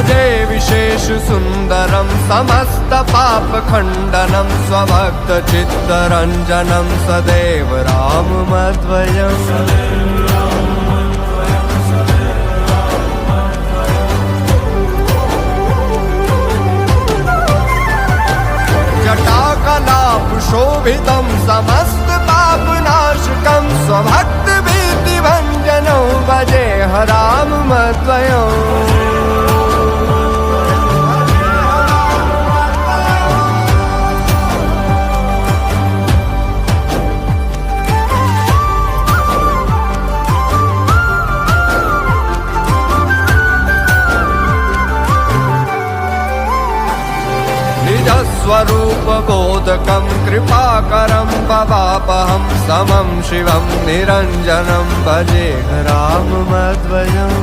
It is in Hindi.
भजे विशेष सुंदरम समस्त पाप खंडनम स्वभक्त चित्तरंजनम सदैव राममद्वयम् जटाकलाप शोभितं समस्त पापनाशकं स्वभक्त भीति भंजनं भजे राममद्वयम् स्वरूप बोधकं कृपाकरं भवापहं समं शिवं निरञ्जनं भजे राममद्वयम्